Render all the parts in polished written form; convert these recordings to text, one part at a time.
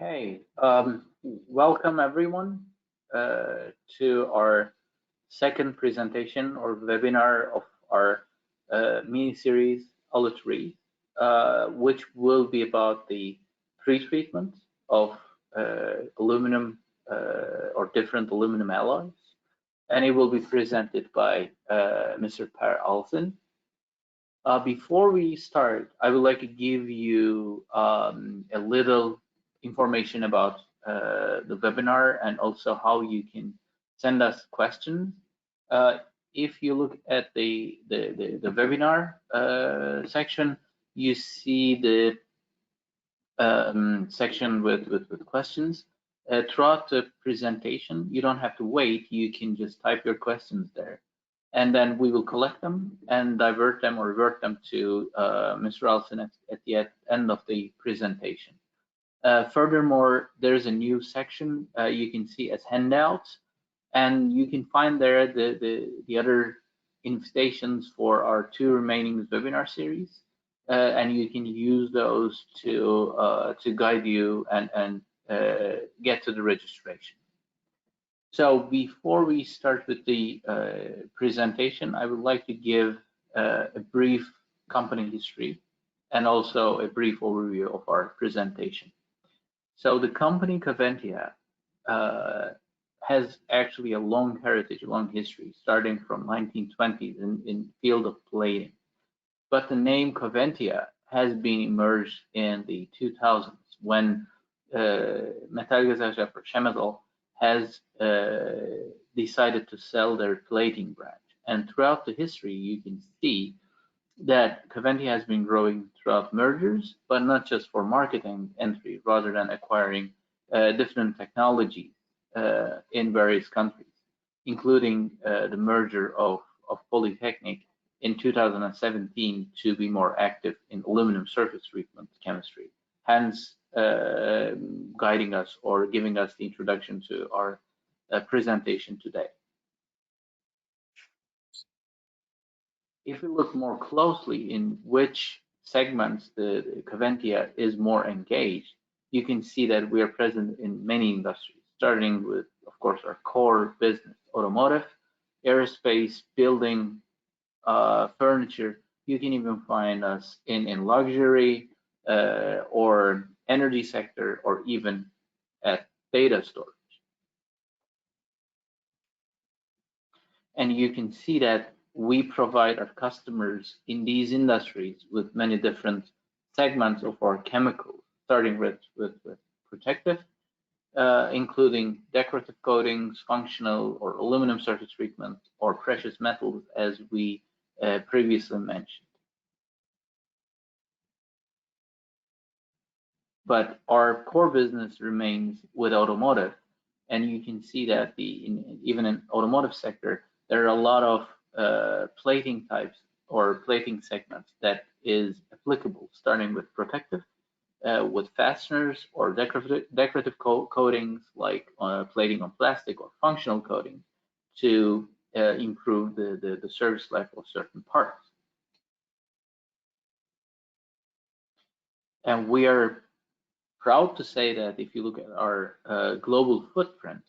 Okay, welcome everyone to our second presentation or webinar of our mini-series ALUMINIum, which will be about the pre-treatment of aluminum or different aluminum alloys, and it will be presented by Mr. Per Alsen. Before we start, I would like to give you a little information about the webinar and also how you can send us questions. If you look at the webinar section, you see the section with questions. Throughout the presentation, you don't have to wait. You can just type your questions there, and then we will collect them and divert them or revert them to Mr. Alsen at the end of the presentation. Furthermore, there's a new section you can see as handouts, and you can find there the other invitations for our two remaining webinar series, and you can use those to guide you and get to the registration. So before we start with the presentation, I would like to give a brief company history and also a brief overview of our presentation. So the company Coventya has actually a long heritage, a long history, starting from 1920s in field of plating. But the name Coventya has been emerged in the 2000s when Metalgesellschaft or Chemetall has decided to sell their plating branch. And throughout the history, you can see that Coventya has been growing throughout mergers, but not just for marketing entry, rather than acquiring different technologies in various countries, including the merger of Polytechnic in 2017 to be more active in aluminum surface treatment chemistry, hence guiding us or giving us the introduction to our presentation today. If we look more closely in which segments the Coventya is more engaged, you can see that we are present in many industries, starting with, of course, our core business, automotive, aerospace, building, furniture. You can even find us in luxury or energy sector, or even at data storage. And you can see that we provide our customers in these industries with many different segments of our chemicals, starting with protective, including decorative coatings, functional or aluminum surface treatment, or precious metals, as we previously mentioned. But our core business remains with automotive, and you can see that even in automotive sector, there are a lot of plating types or plating segments that is applicable, starting with protective, with fasteners or decorative coatings like plating on plastic, or functional coating to improve the service life of certain parts. And we are proud to say that if you look at our global footprint,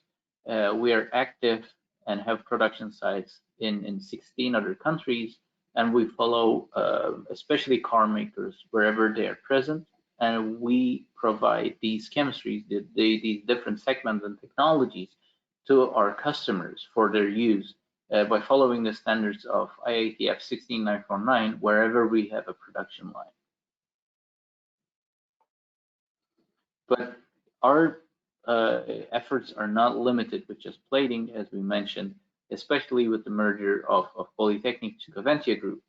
we are active and have production sites in 16 other countries, and we follow especially car makers wherever they are present, and we provide these chemistries, these different segments and technologies to our customers for their use by following the standards of IATF 16949 wherever we have a production line. But our efforts are not limited with just plating, as we mentioned, especially with the merger of Polytechnic to Coventya Group.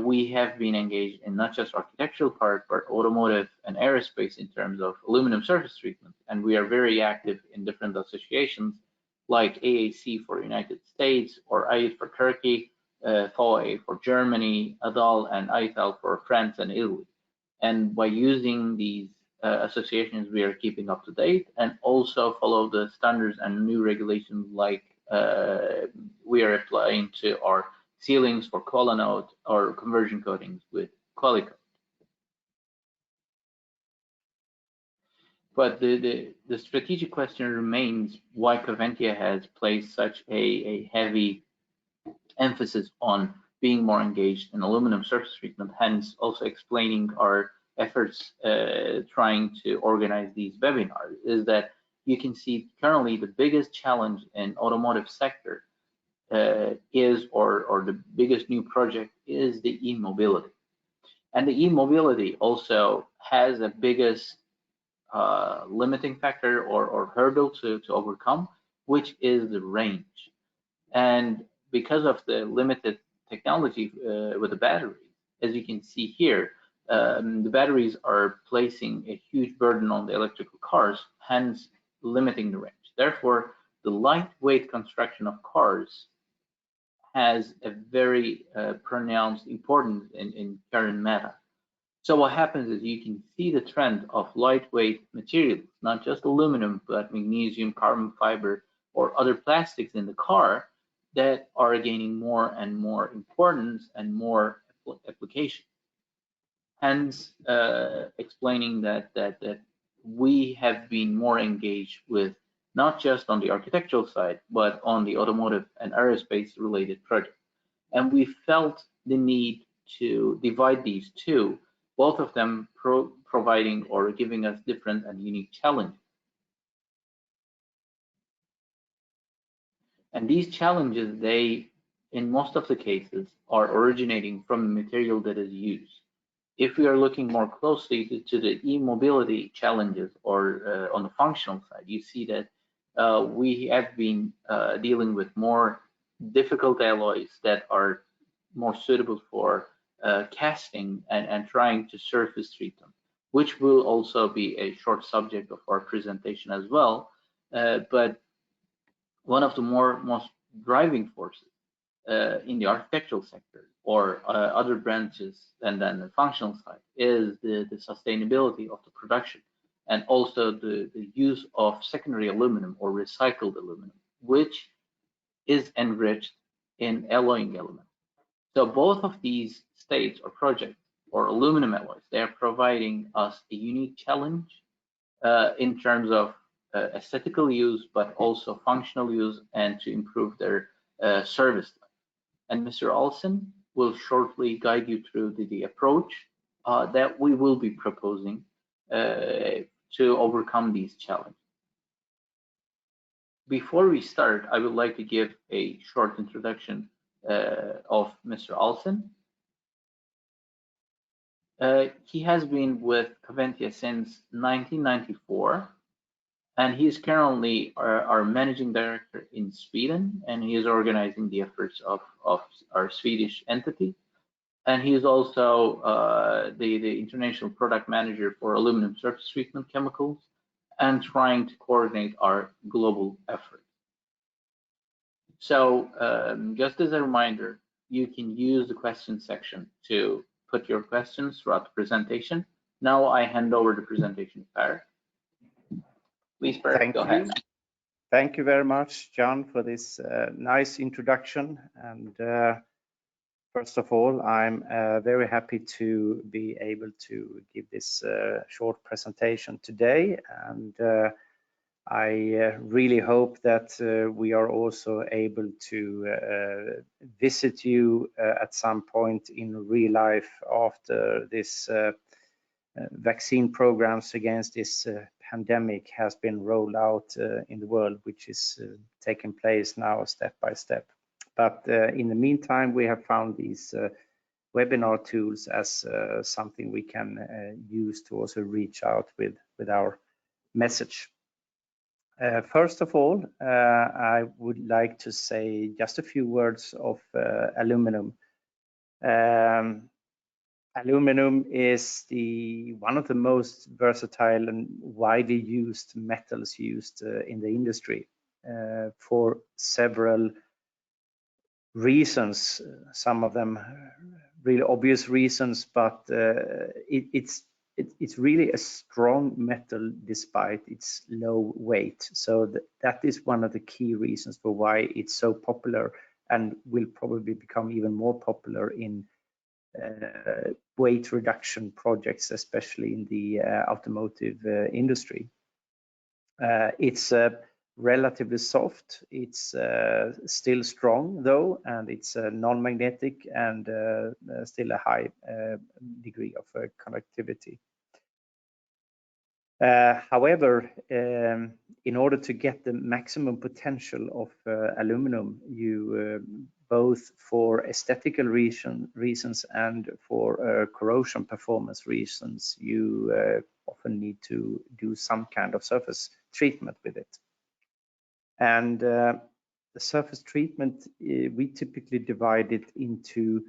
We have been engaged in not just architectural part, but automotive and aerospace in terms of aluminum surface treatment. And we are very active in different associations like AAC for United States, or AID for Turkey, FOA for Germany, ADAL and ITAL for France and Italy. And by using these associations, we are keeping up to date and also follow the standards and new regulations, like we are applying to our sealings for Qualinode or conversion coatings with Qualicoat. But the strategic question remains why Coventya has placed such a heavy emphasis on being more engaged in aluminum surface treatment, hence also explaining our efforts trying to organize these webinars, is that you can see currently the biggest challenge in automotive sector is, or the biggest new project is the e-mobility. And the e-mobility also has a biggest limiting factor or hurdle to overcome, which is the range. And because of the limited technology with the batteries, as you can see here, the batteries are placing a huge burden on the electrical cars, hence limiting the range. Therefore, the lightweight construction of cars has a very pronounced importance in current meta. So what happens is you can see the trend of lightweight materials, not just aluminum, but magnesium, carbon fiber, or other plastics in the car that are gaining more and more importance and more application. Hence, explaining that we have been more engaged with not just on the architectural side, but on the automotive and aerospace related projects. And we felt the need to divide these two, both of them providing or giving us different and unique challenges. And these challenges, they, in most of the cases, are originating from the material that is used. If we are looking more closely to the e-mobility challenges or on the functional side, you see that we have been dealing with more difficult alloys that are more suitable for casting and trying to surface treat them, which will also be a short subject of our presentation as well. But one of the most driving forces in the architectural sector or other branches and then the functional side is the sustainability of the production, and also the use of secondary aluminum or recycled aluminum, which is enriched in alloying elements. So both of these states or projects or aluminum alloys, they are providing us a unique challenge in terms of aesthetical use, but also functional use and to improve their service life. And Mr. Olsen will shortly guide you through the approach that we will be proposing to overcome these challenges. Before we start, I would like to give a short introduction of Mr. Olsen. He has been with Coventya since 1994, and he is currently our managing director in Sweden, and he is organizing the efforts of our Swedish entity. And he is also the international product manager for aluminum surface treatment chemicals and trying to coordinate our global effort. So just as a reminder, you can use the question section to put your questions throughout the presentation. Now I hand over the presentation to Per. Please, Per, go ahead. Thank you very much, John, for this nice introduction. And first of all, I'm very happy to be able to give this short presentation today. And I really hope that we are also able to visit you at some point in real life after this vaccine programs against this pandemic has been rolled out in the world, which is taking place now step by step. But in the meantime, we have found these webinar tools as something we can use to also reach out with our message. First of all, I would like to say just a few words of aluminum. Aluminum is one of the most versatile and widely used metals used in the industry for several reasons. Some of them really obvious reasons, but it's really a strong metal despite its low weight. So that is one of the key reasons for why it's so popular and will probably become even more popular in weight reduction projects, especially in the automotive industry. It's relatively soft. It's still strong though, and it's non-magnetic and still a high degree of conductivity. However, in order to get the maximum potential of aluminum, you both for aesthetical reasons and for corrosion performance reasons, you often need to do some kind of surface treatment with it. And the surface treatment, we typically divide it into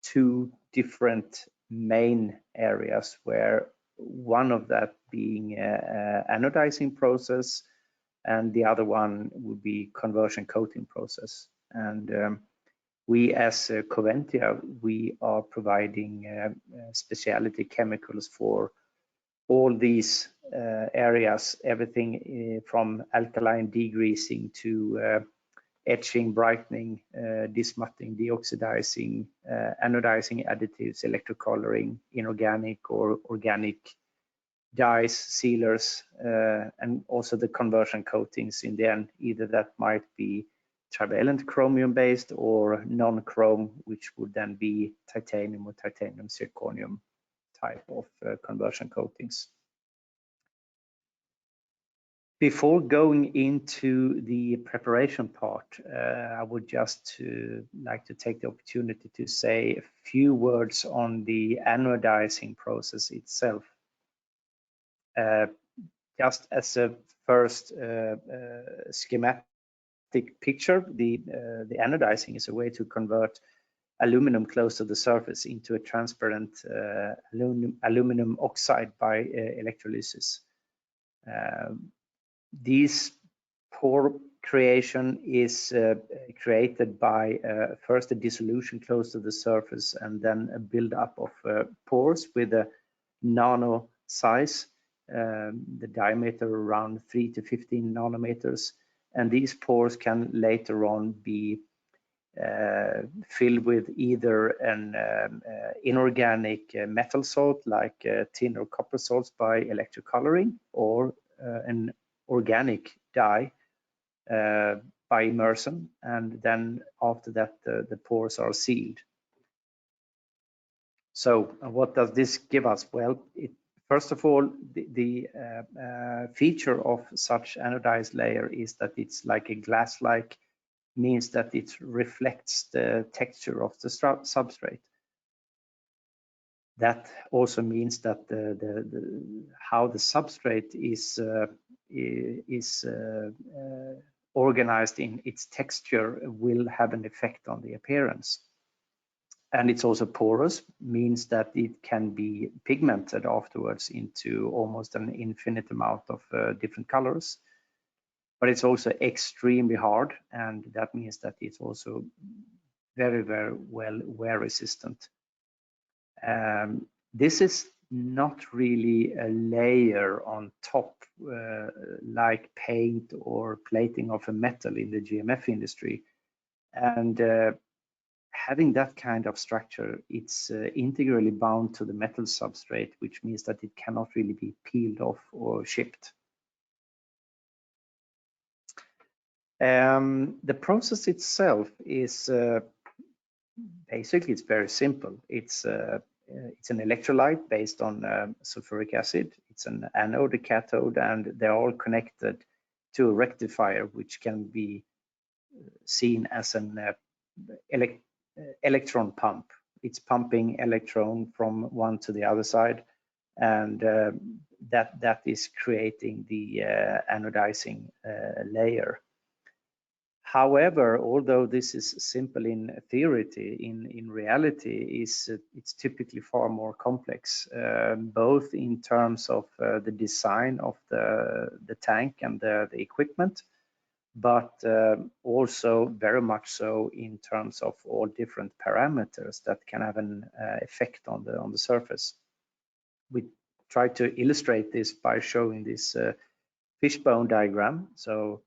two different main areas, where one of that being anodizing process, and the other one would be conversion coating process. And we as Coventya, we are providing specialty chemicals for all these areas, everything from alkaline degreasing to etching, brightening, dismutting, deoxidizing, anodizing additives, electrocoloring, inorganic or organic dyes, sealers, and also the conversion coatings in the end. Either that might be trivalent chromium based or non-chrome, which would then be titanium or titanium zirconium type of conversion coatings. Before going into the preparation part, I would just like to take the opportunity to say a few words on the anodizing process itself. Just as a first schematic picture, the anodizing is a way to convert aluminum close to the surface into a transparent aluminum oxide by electrolysis. This pore creation is created by first a dissolution close to the surface and then a build-up of pores with a nano size, the diameter around 3 to 15 nanometers. And these pores can later on be filled with either an inorganic metal salt like tin or copper salts by electrocoloring, or an organic dye by immersion, and then after that the pores are sealed. So what does this give us? Well, first of all, the feature of such anodized layer is that it's like a glass-like, means that it reflects the texture of the substrate. That also means that how the substrate is organized in its texture will have an effect on the appearance. And it's also porous, means that it can be pigmented afterwards into almost an infinite amount of different colors. But it's also extremely hard, and that means that it's also very, very well wear resistant. This is not really a layer on top like paint or plating of a metal in the GMF industry. And having that kind of structure, it's integrally bound to the metal substrate, which means that it cannot really be peeled off or shipped. The process itself is basically, it's very simple. It's an electrolyte based on sulfuric acid. It's an anode, a cathode, and they're all connected to a rectifier, which can be seen as an electron pump. It's pumping electron from one to the other side, and that is creating the anodizing layer. However, although this is simple in theory, in reality, it's typically far more complex, both in terms of the design of the tank and the equipment, but also very much so in terms of all different parameters that can have an effect on the surface. We try to illustrate this by showing this fishbone diagram. So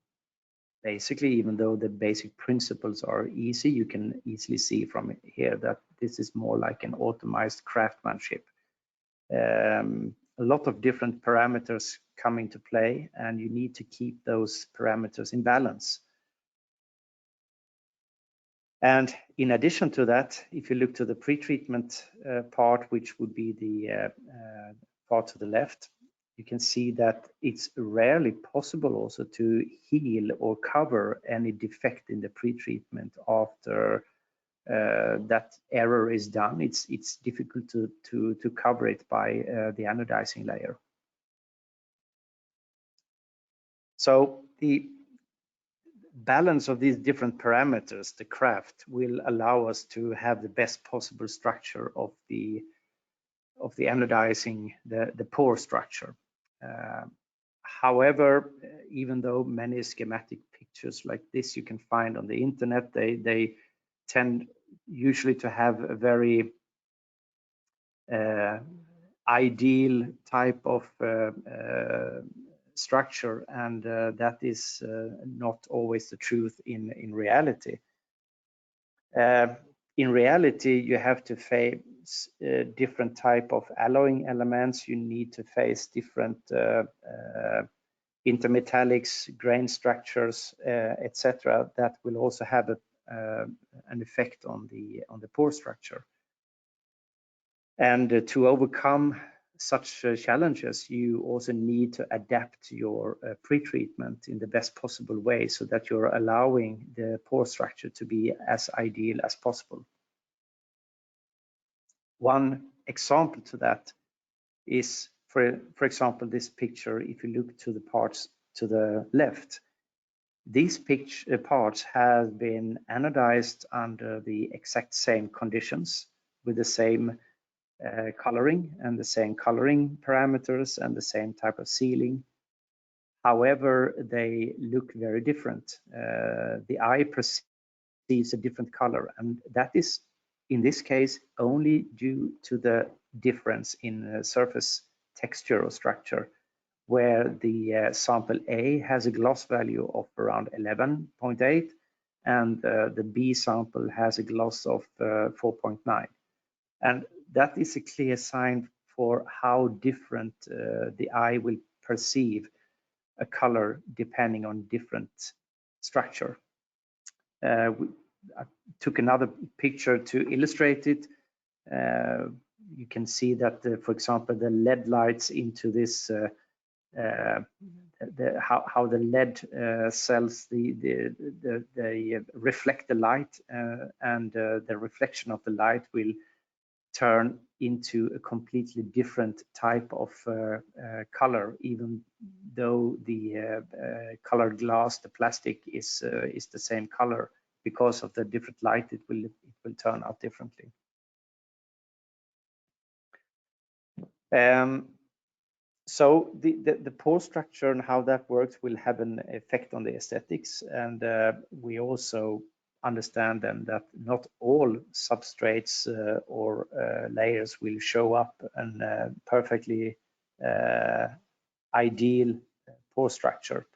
basically, even though the basic principles are easy, you can easily see from here that this is more like an automized craftsmanship. a lot of different parameters come into play, and you need to keep those parameters in balance. And in addition to that, if you look to the pre-treatment part, which would be the part to the left, you can see that it's rarely possible also to heal or cover any defect in the pre-treatment after that error is done. It's difficult to cover it by the anodizing layer. So the balance of these different parameters, the craft, will allow us to have the best possible structure of the anodizing, the pore structure. However, even though many schematic pictures like this you can find on the internet, they tend usually to have a very ideal type of structure, and that is not always the truth in reality. In reality, you have to face different type of alloying elements. You need to face different intermetallics, grain structures, etc. That will also have an effect on the pore structure. And to overcome such challenges, you also need to adapt your pre-treatment in the best possible way so that you're allowing the pore structure to be as ideal as possible. One example to that is, for example, this picture. If you look to the parts to the left, these parts have been anodized under the exact same conditions with the same coloring and the same coloring parameters and the same type of sealing. However, they look very different. The eye perceives a different color, and that is in this case only due to the difference in surface texture or structure, where the sample A has a gloss value of around 11.8 and the B sample has a gloss of 4.9. And that is a clear sign for how different the eye will perceive a color depending on different structure. I took another picture to illustrate it. You can see that, for example, the LED lights into this, how the LED cells they reflect the light, and the reflection of the light will turn into a completely different type of color, even though the colored glass, the plastic, is the same color. Because of the different light, it will turn out differently. So the pore structure and how that works will have an effect on the aesthetics, and we also understand then that not all substrates or layers will show up and perfectly ideal pore structure.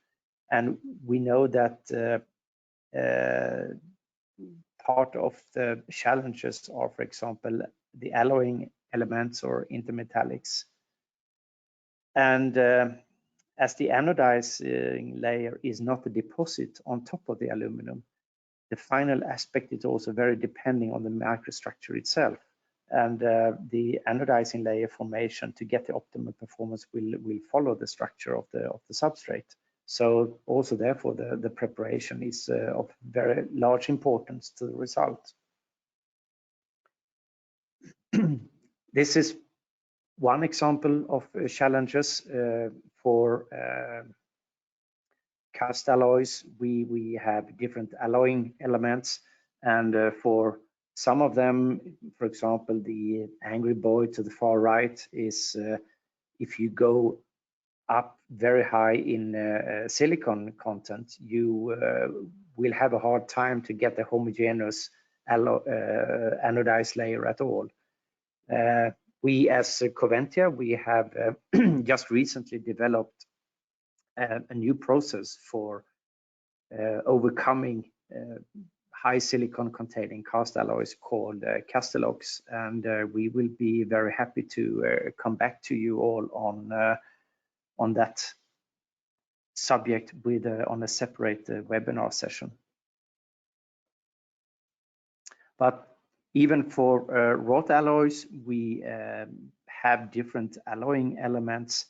And we know that part of the challenges are, for example, the alloying elements or intermetallics. And as the anodizing layer is not a deposit on top of the aluminum, the final aspect is also very depending on the microstructure itself. And the anodizing layer formation, to get the optimal performance, will follow the structure of the substrate. So also therefore the preparation is of very large importance to the result. This is one example of challenges for cast alloys. We have different alloying elements, and for some of them, for example, the angry boy to the far right is if you go up very high in silicon content, you will have a hard time to get a homogeneous anodized layer at all. We as Coventya, we have just recently developed a new process for overcoming high silicon containing cast alloys called Castellox, and we will be very happy to come back to you all on that subject with on a separate webinar session. But even for wrought alloys, we have different alloying elements,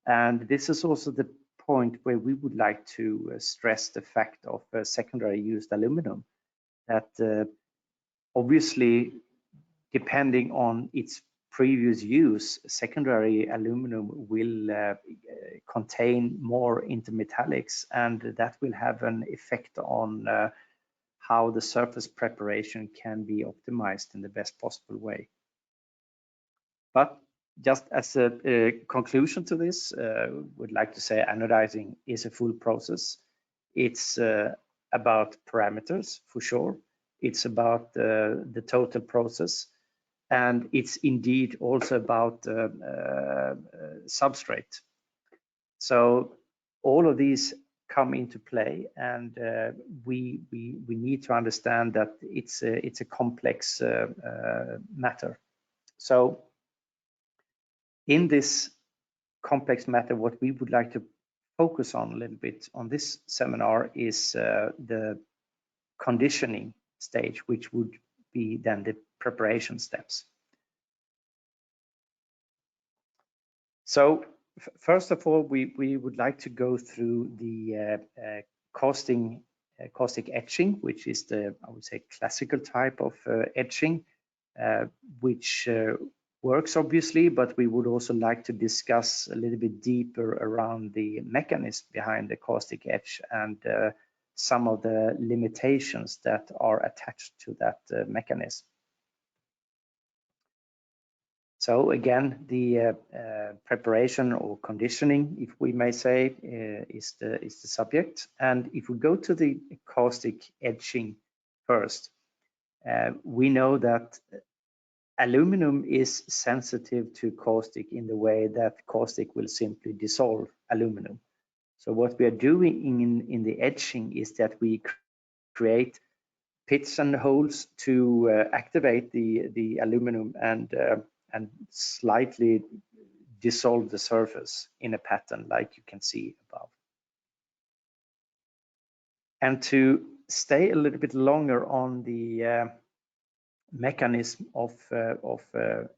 and this is also the point where we would like to stress the fact of secondary used aluminum, that obviously, depending on its previous use, secondary aluminum will contain more intermetallics, and that will have an effect on how the surface preparation can be optimized in the best possible way. But just as a conclusion to this, would like to say anodizing is a full process. It's about parameters for sure. It's about the total process, and it's indeed also about substrate. So all of these come into play, and we need to understand that it's a complex matter. So in this complex matter, what we would like to focus on a little bit on this seminar is the conditioning stage, which would be then the preparation steps. So first of all, we would like to go through the caustic etching, which is the, I would say, classical type of etching, which works obviously, but we would also like to discuss a little bit deeper around the mechanism behind the caustic etch and some of the limitations that are attached to that mechanism. So again, the preparation or conditioning, if we may say, is the subject. And if we go to the caustic etching first, we know that aluminum is sensitive to caustic in the way that caustic will simply dissolve aluminum. So what we are doing in the etching is that we create pits and holes to activate the aluminum and slightly dissolve the surface in a pattern like you can see above. And to stay a little bit longer on the mechanism of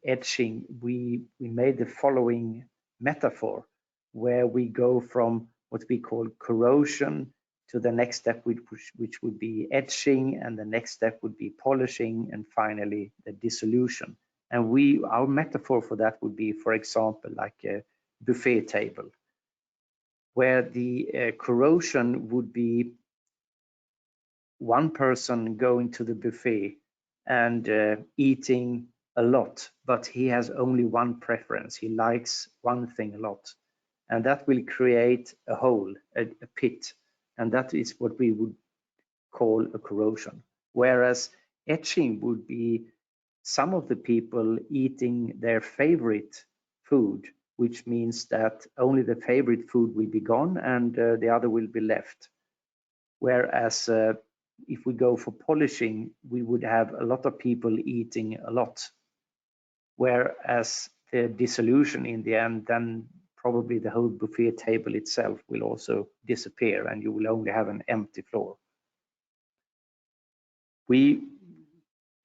etching, we made the following metaphor, where we go from what we call corrosion to the next step, which would be etching, and the next step would be polishing, and finally the dissolution. And our metaphor for that would be, for example, like a buffet table, where the corrosion would be one person going to the buffet and eating a lot, but he has only one preference. He likes one thing a lot, and that will create a hole, a pit, and that is what we would call a corrosion. Whereas etching would be some of the people eating their favorite food, which means that only the favorite food will be gone and the other will be left. Whereas if we go for polishing, we would have a lot of people eating a lot. Whereas the dissolution in the end, then probably the whole buffet table itself will also disappear and you will only have an empty floor.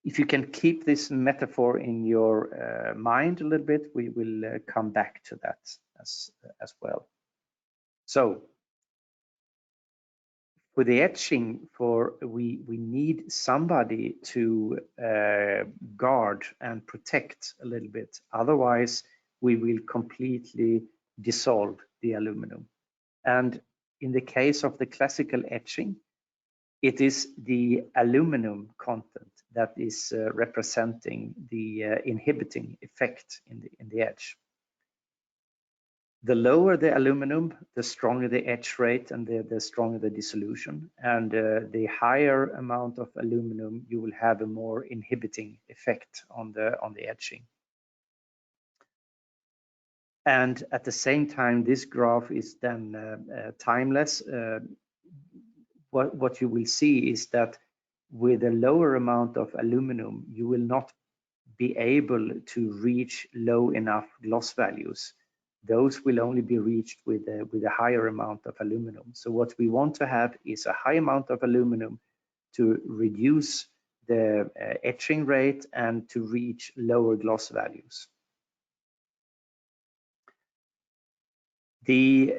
If you can keep this metaphor in your mind a little bit, we will come back to that as well. So for the etching, we need somebody to guard and protect a little bit. Otherwise, we will completely dissolve the aluminum. And in the case of the classical etching, it is the aluminum content that is representing the inhibiting effect in the etch. The lower the aluminum, the stronger the etch rate and the stronger the dissolution. And the higher amount of aluminum, you will have a more inhibiting effect on the etching. And at the same time, this graph is then timeless. What you will see is that with a lower amount of aluminum, you will not be able to reach low enough gloss values. Those will only be reached with a higher amount of aluminum. So what we want to have is a high amount of aluminum to reduce the etching rate and to reach lower gloss values. The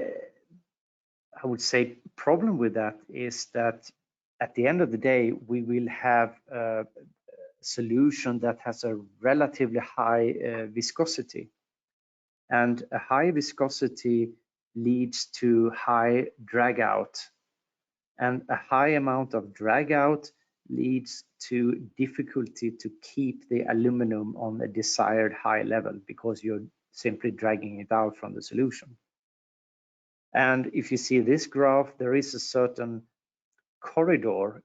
I would say problem with that is that at the end of the day, we will have a solution that has a relatively high viscosity, and a high viscosity leads to high drag out, and a high amount of drag out leads to difficulty to keep the aluminum on a desired high level because you're simply dragging it out from the solution. And if you see this graph, there is a certain corridor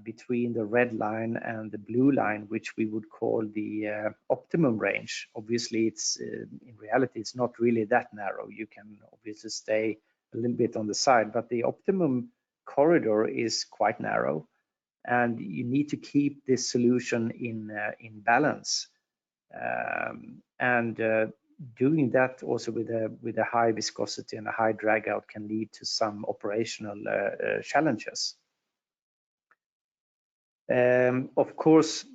between the red line and the blue line, which we would call the optimum range. Obviously, it's in reality, it's not really that narrow. You can obviously stay a little bit on the side, but the optimum corridor is quite narrow, and you need to keep this solution in balance. Doing that also with a high viscosity and a high drag out can lead to some operational challenges. Of course,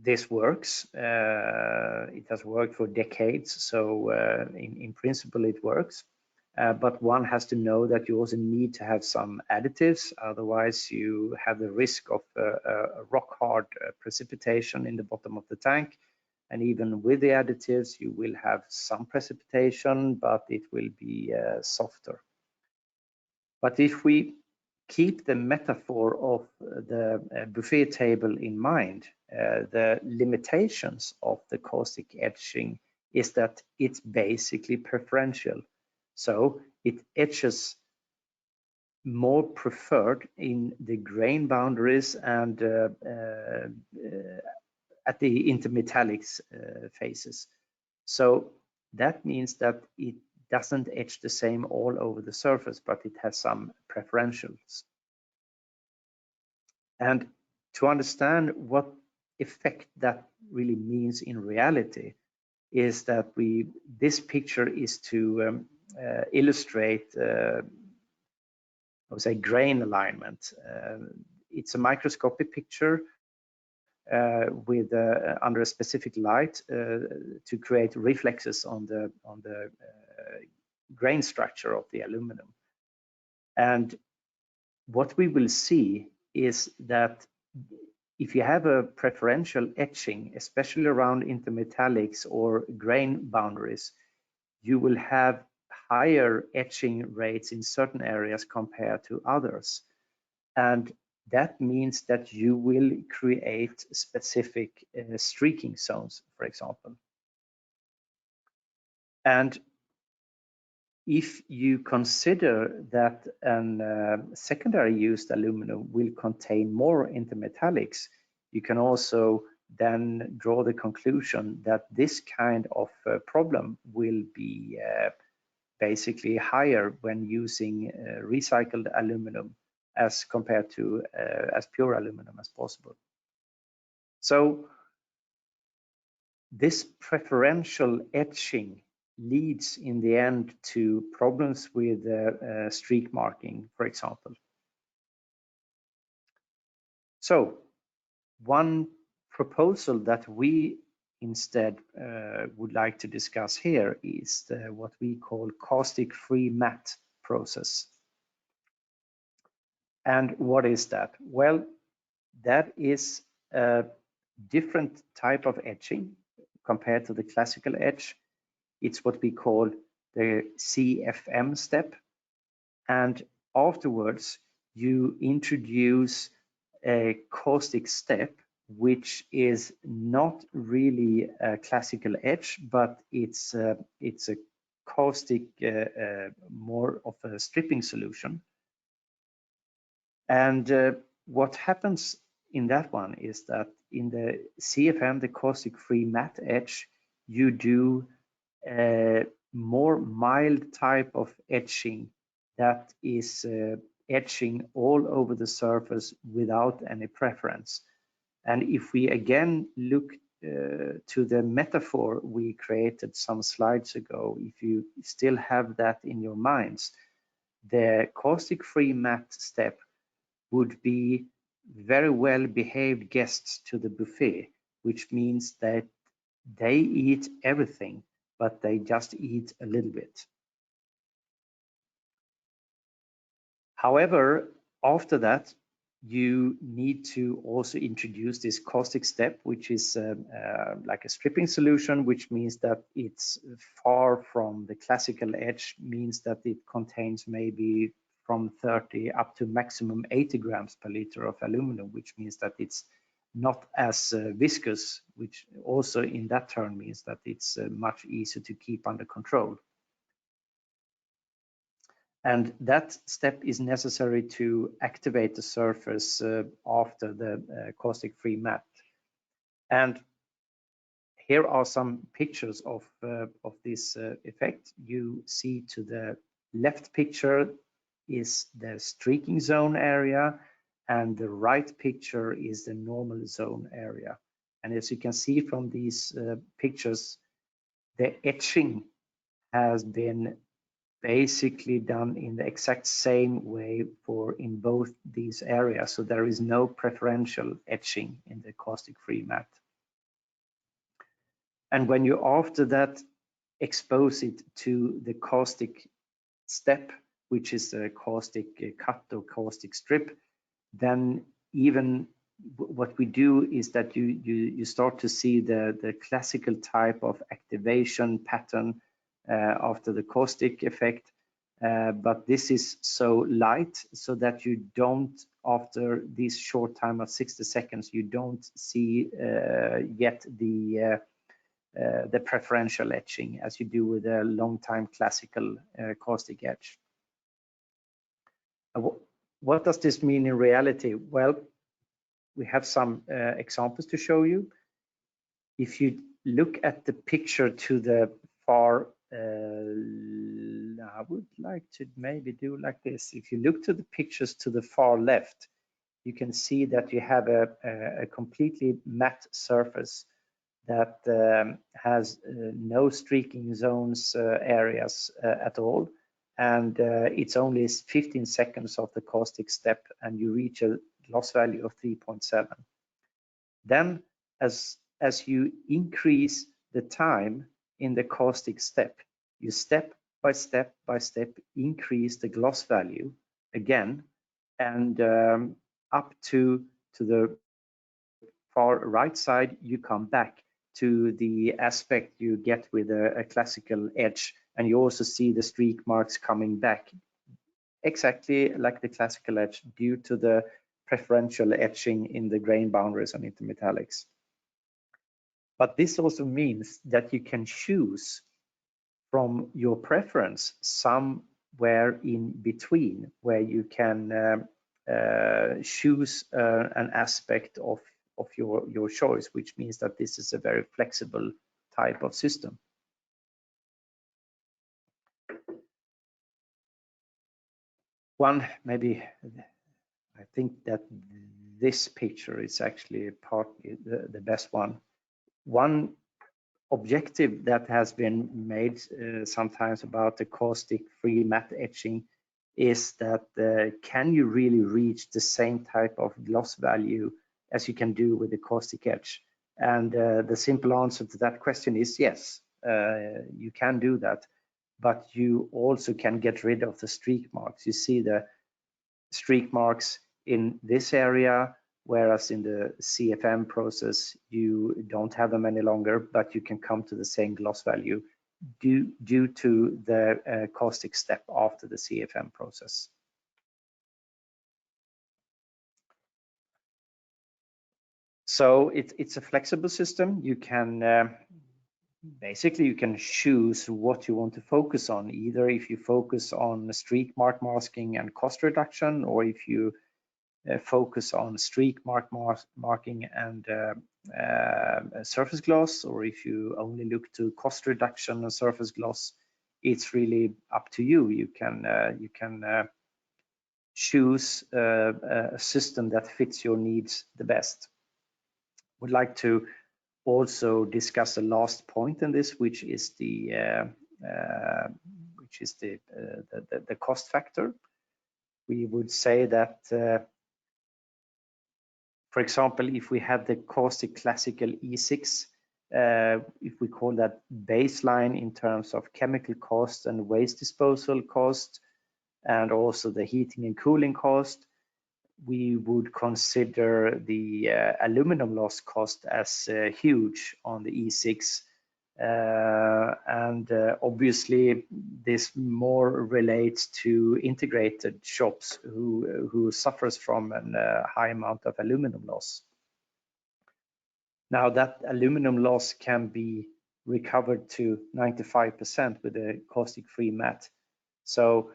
this works. It has worked for decades, so in principle it works. But one has to know that you also need to have some additives, otherwise you have the risk of a rock hard precipitation in the bottom of the tank. And even with the additives, you will have some precipitation, but it will be softer. But if we keep the metaphor of the buffet table in mind, the limitations of the caustic etching is that it's basically preferential. So it etches more preferred in the grain boundaries and at the intermetallics phases. So that means that it doesn't etch the same all over the surface, but it has some preferentials. And to understand what effect that really means in reality is that this picture is to illustrate I would say grain alignment. It's a microscopic picture with under a specific light to create reflexes on the grain structure of the aluminum. And what we will see is that if you have a preferential etching, especially around intermetallics or grain boundaries, you will have higher etching rates in certain areas compared to others. And that means that you will create specific streaking zones, for example. And if you consider that a secondary used aluminum will contain more intermetallics, you can also then draw the conclusion that this kind of problem will be basically higher when using recycled aluminum as compared to as pure aluminum as possible. So this preferential etching leads in the end to problems with streak marking, for example. So one proposal that we instead would like to discuss here is what we call caustic-free matte process. And what is that? Well, that is a different type of etching compared to the classical etch. It's what we call the CFM step. And afterwards, you introduce a caustic step, which is not really a classical etch, but it's a caustic, more of a stripping solution. And what happens in that one is that in the CFM, the caustic-free matte etch, you do a more mild type of etching that is etching all over the surface without any preference. And if we again look to the metaphor we created some slides ago, if you still have that in your minds, the caustic-free matte step would be very well behaved guests to the buffet, which means that they eat everything, but they just eat a little bit. However, after that, you need to also introduce this caustic step, which is like a stripping solution, which means that it's far from the classical etch, means that it contains maybe from 30 up to maximum 80 grams per liter of aluminum, which means that it's not as viscous, which also in that turn means that it's much easier to keep under control. And that step is necessary to activate the surface after the caustic-free matte. And here are some pictures of this effect. You see to the left picture is the streaking zone area, and the right picture is the normal zone area. And as you can see from these pictures, the etching has been basically done in the exact same way in both these areas. So there is no preferential etching in the caustic-free matte. And when you after that expose it to the caustic step, which is a caustic cut or caustic strip, then even what we do is that you start to see the classical type of activation pattern after the caustic effect, but this is so light so that you don't, after this short time of 60 seconds, you don't see yet the preferential etching as you do with a long time classical caustic etch. What does this mean in reality? Well, we have some examples to show you. If you look at the picture to the far, I would like to maybe do like this. If you look to the pictures to the far left, you can see that you have a completely matte surface that has no streaking zones areas at all. And it's only 15 seconds of the caustic step, and you reach a loss value of 3.7. Then as you increase the time in the caustic step, you step by step increase the gloss value again, and up to the far right side, you come back to the aspect you get with a classical etch, and you also see the streak marks coming back exactly like the classical etch due to the preferential etching in the grain boundaries and intermetallics. But this also means that you can choose from your preference somewhere in between, where you can choose an aspect of your choice, which means that this is a very flexible type of system. One, maybe, I think that this picture is actually partly the best one. One objective that has been made sometimes about the caustic-free matte etching is that can you really reach the same type of gloss value as you can do with the caustic etch? And the simple answer to that question is yes, you can do that, but you also can get rid of the streak marks. You see the streak marks in this area, whereas in the CFM process, you don't have them any longer, but you can come to the same gloss value due to the caustic step after the CFM process. So it's a flexible system. You can basically you can choose what you want to focus on, either if you focus on streak mark masking and cost reduction, or if you focus on streak marking and surface gloss, or if you only look to cost reduction and surface gloss. It's really up to you. You can choose a system that fits your needs the best. Would like to also discuss the last point in this, which is the cost factor. We would say that, for example, if we have the caustic classical E6, if we call that baseline in terms of chemical cost and waste disposal cost, and also the heating and cooling cost, we would consider the aluminum loss cost as huge on the E6. Obviously this more relates to integrated shops who suffers from a high amount of aluminum loss. Now that aluminum loss can be recovered to 95% with a caustic-free mat. So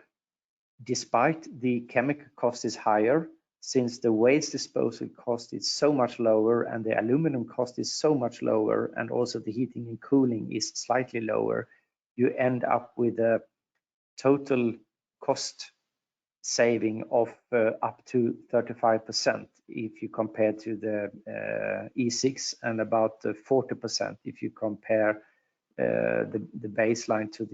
despite the chemical cost is higher, since the waste disposal cost is so much lower and the aluminum cost is so much lower, and also the heating and cooling is slightly lower, you end up with a total cost saving of up to 35% if you compare to the E6, and about 40% if you compare the baseline to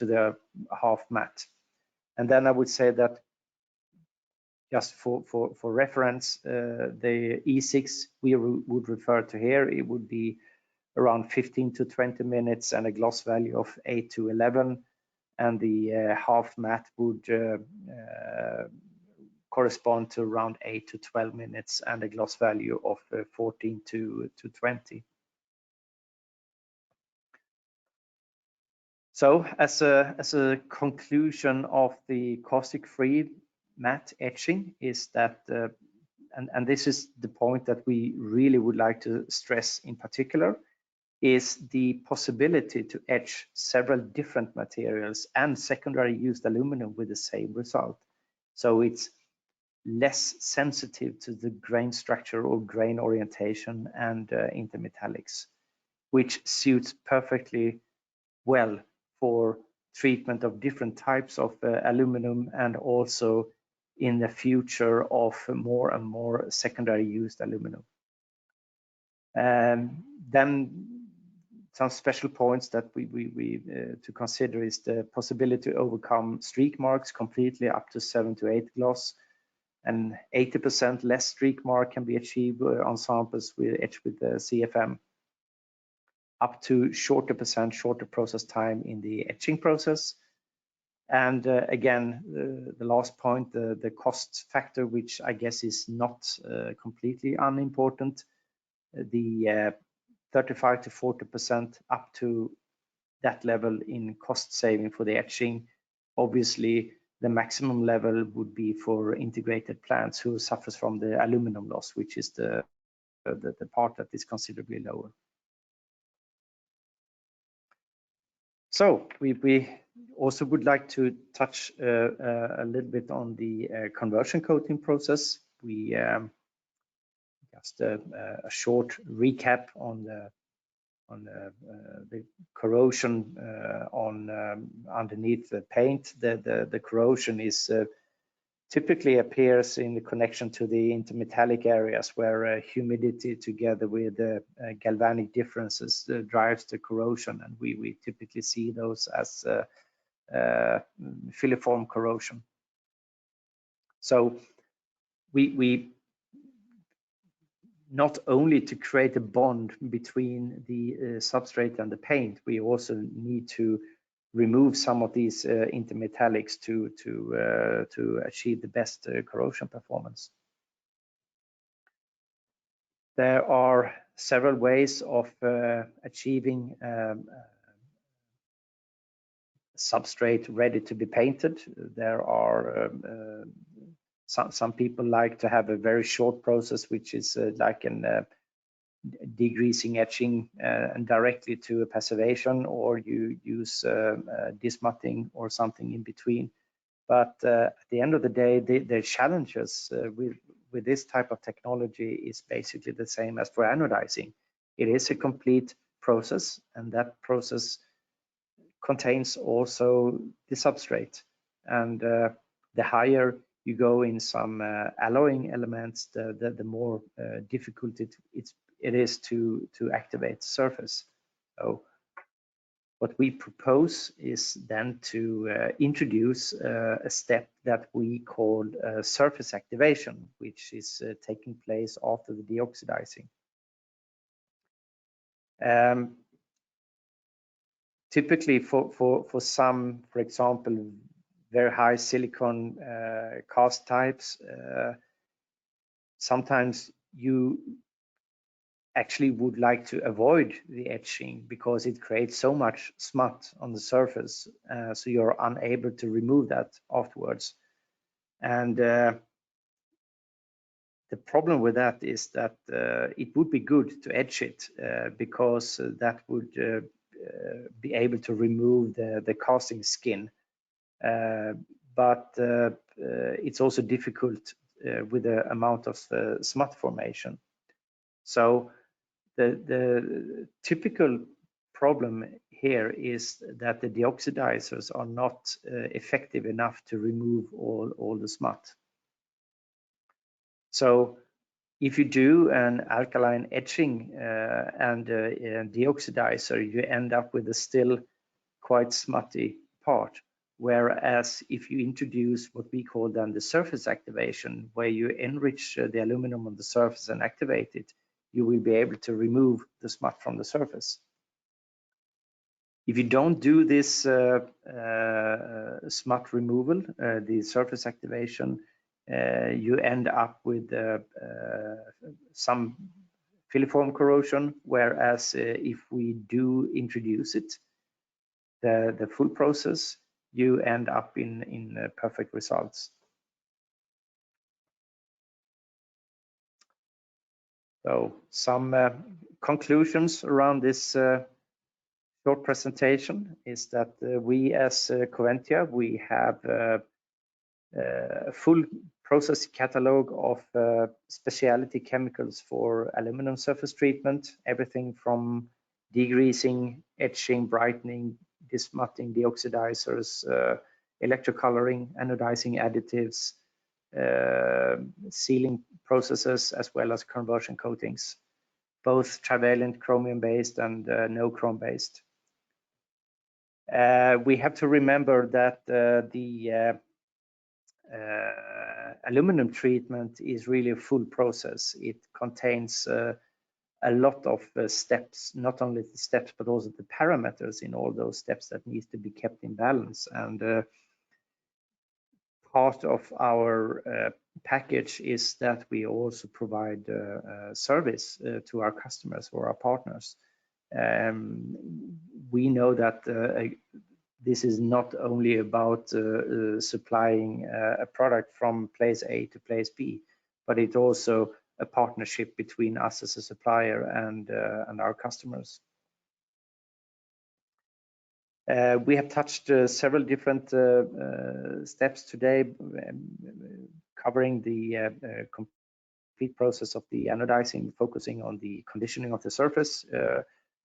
the half mat. And then I would say that, just for reference, the E6 we would refer to here, it would be around 15 to 20 minutes and a gloss value of 8 to 11, and the half mat would correspond to around 8 to 12 minutes and a gloss value of 14 to 20. So as a conclusion of the caustic-free mat etching is that, and this is the point that we really would like to stress in particular, is the possibility to etch several different materials and secondary used aluminum with the same result. So it's less sensitive to the grain structure or grain orientation and intermetallics, which suits perfectly well for treatment of different types of aluminum, and also in the future of more and more secondary used aluminum. Then some special points that we to consider is the possibility to overcome streak marks completely up to 7 to 8 gloss, and 80% less streak mark can be achieved on samples etched with the CFM, up to shorter process time in the etching process. And again, the last point, the cost factor, which I guess is not completely unimportant, the 35 to 40% up to that level in cost saving for the etching. Obviously, the maximum level would be for integrated plants who suffers from the aluminum loss, which is the part that is considerably lower. So we also would like to touch a little bit on the conversion coating process. We just a short recap on the corrosion on underneath the paint. The corrosion is typically appears in the connection to the intermetallic areas, where humidity together with galvanic differences drives the corrosion, and we typically see those as filiform corrosion. So we not only to create a bond between the substrate and the paint, we also need to remove some of these intermetallics to achieve the best corrosion performance. There are several ways of achieving substrate ready to be painted. There are some people like to have a very short process, which is like an degreasing etching and directly to a passivation, or you use dismutting or something in between. But at the end of the day, the challenges with this type of technology is basically the same as for anodizing. It is a complete process, and that process contains also the substrate. And The higher you go in some alloying elements, the more difficult it is to activate the surface. So what we propose is then to introduce a step that we call surface activation, which is taking place after the deoxidizing. Typically for some, for example, very high silicon cast types, sometimes you actually would like to avoid the etching because it creates so much smut on the surface, so you're unable to remove that afterwards. And the problem with that is that it would be good to etch it because that would be able to remove the casting skin, but it's also difficult with the amount of smut formation. So the typical problem here is that the deoxidizers are not effective enough to remove all the smut. So if you do an alkaline etching and a deoxidizer, you end up with a still quite smutty part. Whereas if you introduce what we call then the surface activation, where you enrich the aluminum on the surface and activate it, you will be able to remove the smut from the surface. If you don't do this smut removal, the surface activation, you end up with some filiform corrosion, whereas if we do introduce it, the full process, you end up in perfect results. So some conclusions around this short presentation is that we as Coventya, we have a full process catalog of specialty chemicals for aluminum surface treatment, everything from degreasing, etching, brightening, dismutting, deoxidizers, electrocoloring, anodizing additives, sealing processes, as well as conversion coatings, both trivalent chromium based and no chrome based. We have to remember that the aluminum treatment is really a full process. It contains a lot of steps, not only the steps, but also the parameters in all those steps that needs to be kept in balance. And part of our package is that we also provide service to our customers or our partners. We know that this is not only about supplying a product from place A to place B, but it's also a partnership between us as a supplier and our customers. We have touched several different steps today, covering the complete process of the anodizing, focusing on the conditioning of the surface,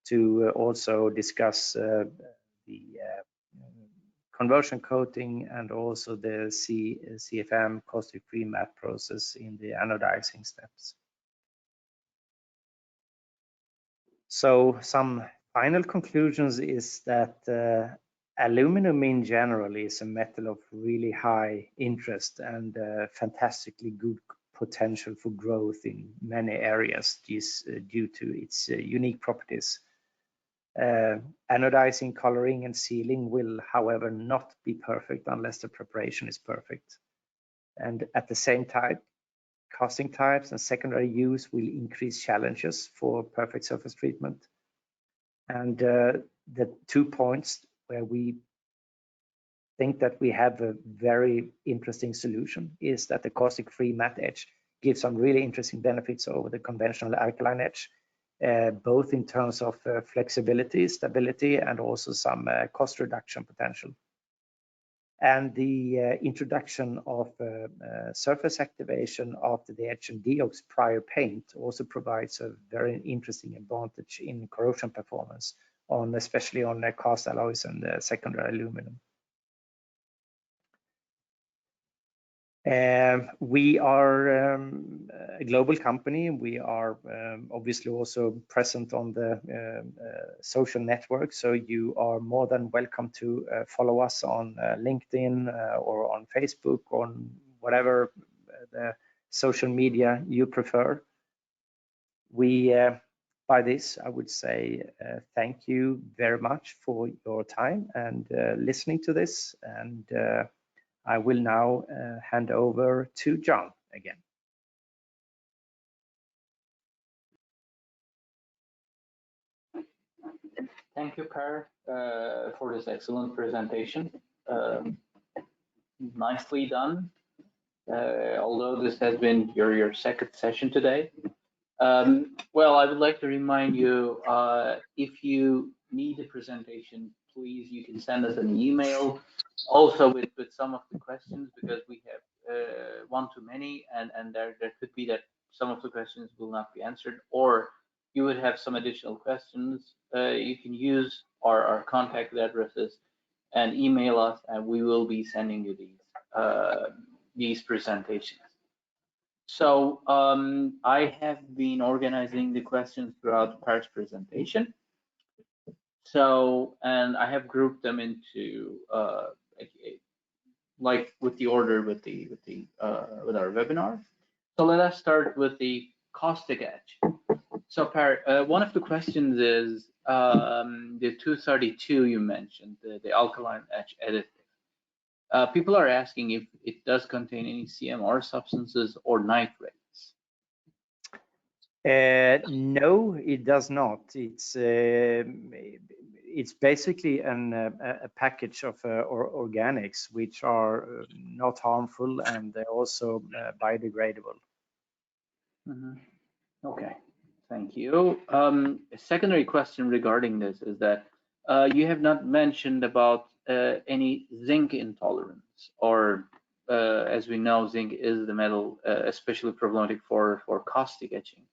to also discuss the conversion coating and also the CFM caustic-free matte process in the anodizing steps. So some final conclusions is that aluminum in general is a metal of really high interest and fantastically good potential for growth in many areas due to its unique properties. Anodizing, coloring, and sealing will, however, not be perfect unless the preparation is perfect. And at the same time, casting types and secondary use will increase challenges for perfect surface treatment. And the 2 points where we think that we have a very interesting solution is that the caustic-free matte etch gives some really interesting benefits over the conventional alkaline etch, both in terms of flexibility, stability, and also some cost reduction potential. And the introduction of surface activation after the etch and deox prior paint also provides a very interesting advantage in corrosion performance, especially on cast alloys and secondary aluminum. We are a global company. We are obviously also present on the social networks, so you are more than welcome to follow us on LinkedIn or on Facebook, on whatever the social media you prefer. We, by this, I would say thank you very much for your time and listening to this, and I will now hand over to John again. Thank you, Per, for this excellent presentation. Nicely done. Although this has been your second session today. Well, I would like to remind you, if you need a presentation, please, you can send us an email also with some of the questions, because we have one too many, and there could be that some of the questions will not be answered, or you would have some additional questions. You can use our contact addresses and email us, and we will be sending you these presentations. So I have been organizing the questions throughout Per's presentation. So, and I have grouped them into like with the order with our webinar. So let us start with the caustic etch. So Per, one of the questions is the 232 you mentioned, the alkaline etch additive. People are asking if it does contain any CMR substances or nitrates. No, it does not. It's basically a package of organics which are not harmful, and they're also biodegradable. Mm-hmm. Okay, thank you. A secondary question regarding this is that you have not mentioned about any zinc intolerance, or as we know, zinc is the metal especially problematic for caustic etching.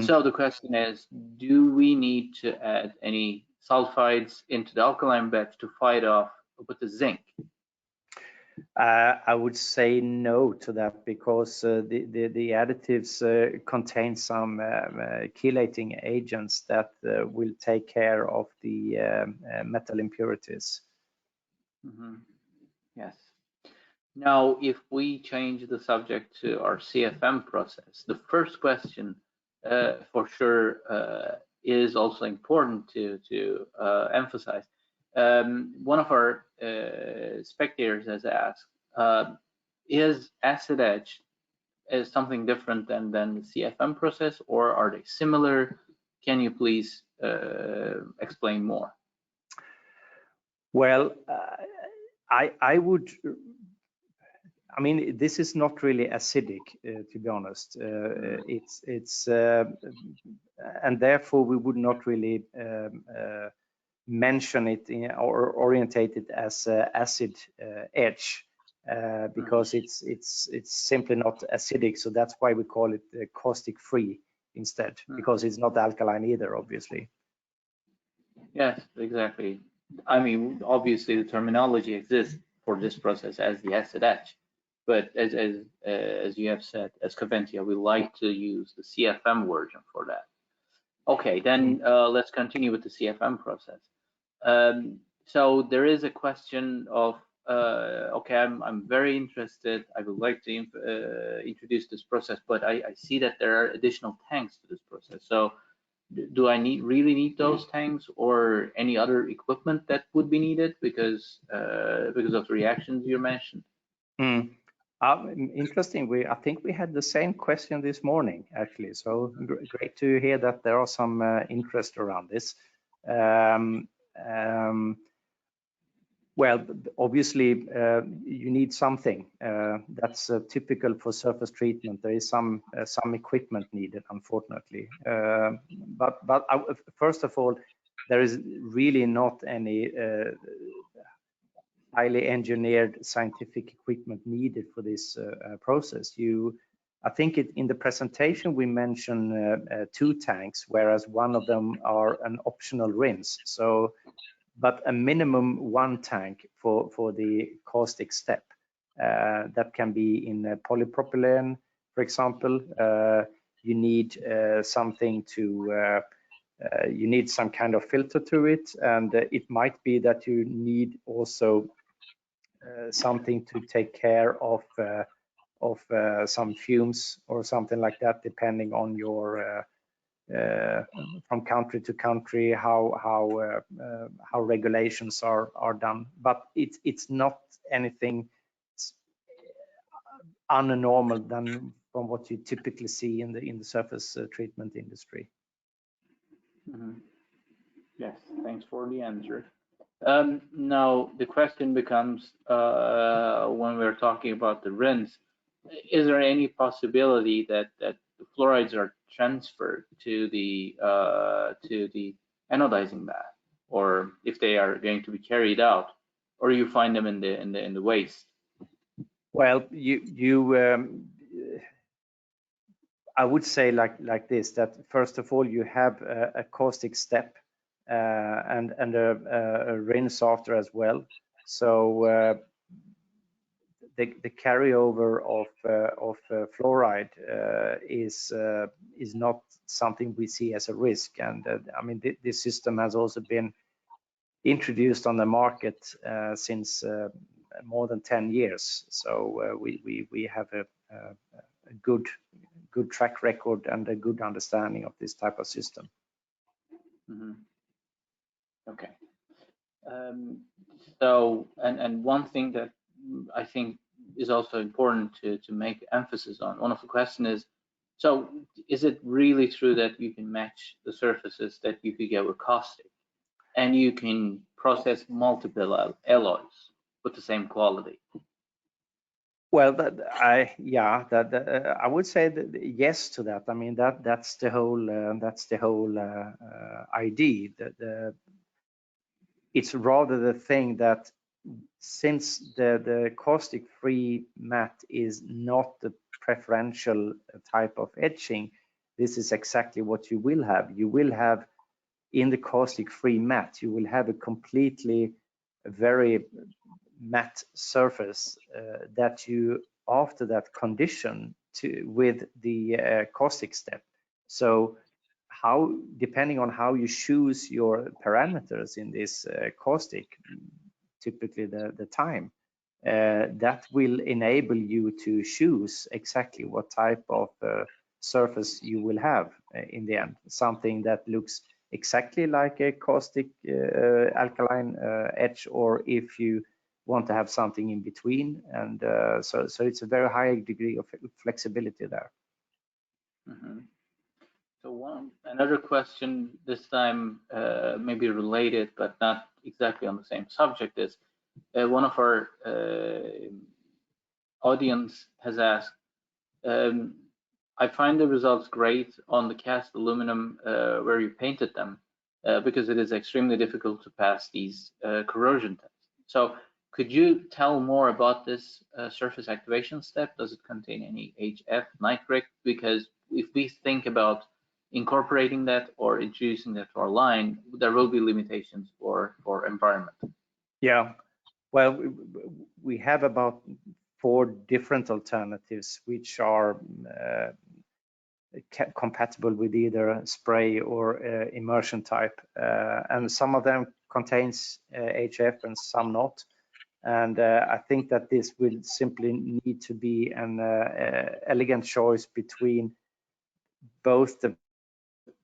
So the question is, do we need to add any sulfides into the alkaline batch to fight off with the zinc? I would say no to that, because the additives contain some chelating agents that will take care of the metal impurities. Mm-hmm. Yes. Now, if we change the subject to our CFM process, the first question for sure is also important to emphasize. One of our spectators has asked, is acid etch something different than the CFM process, or are they similar? Can you please explain more? Well, I mean, this is not really acidic, to be honest. It's and therefore we would not really mention it or orientate it as acid etch, because it's simply not acidic. So that's why we call it caustic-free instead, because it's not alkaline either, obviously. Yes, exactly. I mean, obviously the terminology exists for this process as the acid etch, but as you have said, as Caventia, we like to use the CFM version for that. Okay, then let's continue with the CFM process. So there is a question of, okay, I'm very interested. I would like to introduce this process, but I see that there are additional tanks to this process. So do I really need those tanks, or any other equipment that would be needed because of the reactions you mentioned? Interesting. I think we had the same question this morning, actually. So great to hear that there are some interest around this. Well, obviously, you need something that's typical for surface treatment. There is some equipment needed, unfortunately. But first of all, there is really not any highly engineered scientific equipment needed for this process. I think in the presentation we mentioned 2 tanks, whereas one of them are an optional rinse. So, but a minimum 1 tank for the caustic step. That can be in polypropylene, for example. You need something to you need some kind of filter to it, and it might be that you need also something to take care of some fumes or something like that, depending on your from country to country how regulations are done. But it's not anything unnormal than from what you typically see in the surface treatment industry. Mm-hmm. Yes, thanks for the answer. Now the question becomes, when we're talking about the rinse, is there any possibility that the fluorides are transferred to the anodizing bath, or if they are going to be carried out, or you find them in the waste? Well, I would say like this, that first of all you have a caustic step and a rinse after as well. So the carryover of fluoride is not something we see as a risk. And I mean, this system has also been introduced on the market since more than 10 years. So we have a good track record and a good understanding of this type of system. Mm-hmm. Okay. So, and one thing that I think is also important to make emphasis on, one of the questions is, so is it really true that you can match the surfaces that you could get with caustic, and you can process multiple alloys with the same quality? Well, I would say that yes to that. I mean, that's the whole idea. It's rather the thing that since the caustic-free matte is not the preferential type of etching, this is exactly what you will have. You will have in the caustic-free matte, you will have a completely very matte surface that you after that condition with the caustic step. So how, depending on how you choose your parameters in this caustic, typically the time, that will enable you to choose exactly what type of surface you will have in the end. Something that looks exactly like a caustic alkaline etch, or if you want to have something in between. And so it's a very high degree of flexibility there. Mm-hmm. So another question, this time maybe related but not exactly on the same subject, is one of our audience has asked, I find the results great on the cast aluminum where you painted them because it is extremely difficult to pass these corrosion tests. So could you tell more about this surface activation step? Does it contain any HF, nitric? Because if we think about incorporating that or introducing that to our line, there will be limitations for environment. Yeah, well, we have about 4 different alternatives which are compatible with either spray or immersion type, and some of them contains HF and some not. And I think that this will simply need to be an elegant choice between both the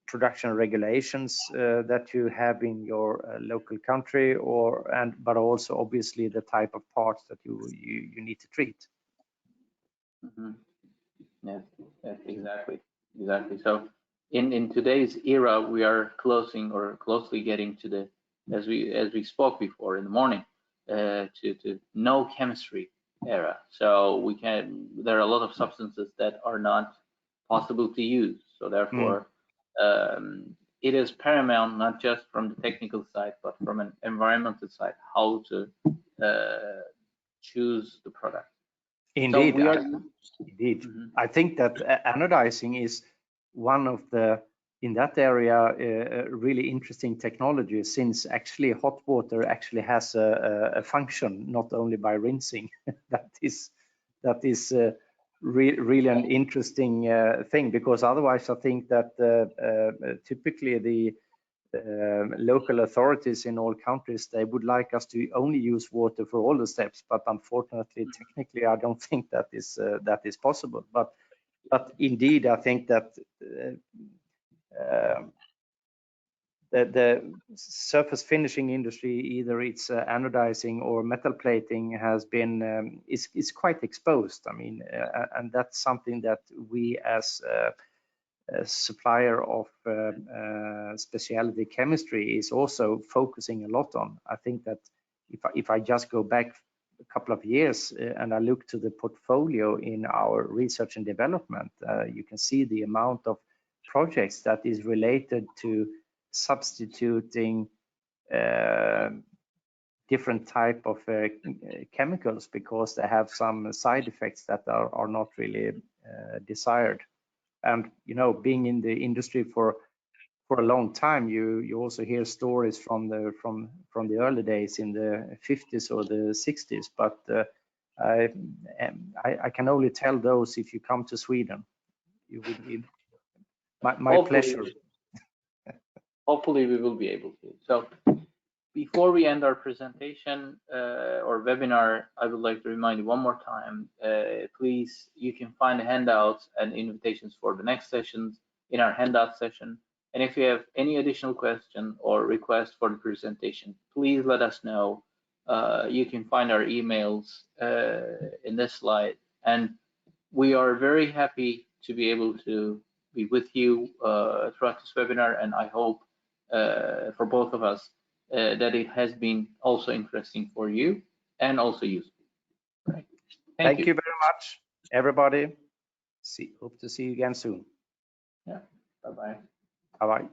production regulations that you have in your local country, but also obviously the type of parts that you need to treat. Mm-hmm. Yes, exactly. So in today's era, we are closely getting to the, as we spoke before in the morning, to no chemistry era. So there are a lot of substances that are not possible to use. So therefore, it is paramount, not just from the technical side, but from an environmental side, how to choose the product. Indeed, So indeed. Mm-hmm. I think that anodizing is one of the in that area a really interesting technology, since actually hot water actually has a function, not only by rinsing. that is really an interesting thing, because otherwise I think that typically the local authorities in all countries, they would like us to only use water for all the steps, but unfortunately, technically, I don't think that is possible. But indeed, I think that the surface finishing industry, either it's anodizing or metal plating, has been is quite exposed. I mean, and that's something that we as a supplier of specialty chemistry is also focusing a lot on. I think that if I just go back a couple of years and I look to the portfolio in our research and development, you can see the amount of projects that is related to substituting different type of chemicals because they have some side effects that are not really desired. And you know, being in the industry for a long time, you also hear stories from the early days in the 50s or the 60s. But I can only tell those if you come to Sweden. You will be my pleasure. Hopefully we will be able to. So before we end our presentation or webinar, I would like to remind you one more time, please, you can find the handouts and invitations for the next sessions in our handout session. And if you have any additional question or request for the presentation, please let us know. You can find our emails in this slide. And we are very happy to be able to be with you throughout this webinar, and I hope for both of us that it has been also interesting for you and also useful. Right. Thank you very much, everybody. Hope to see you again soon. Yeah. Bye-bye. Bye-bye.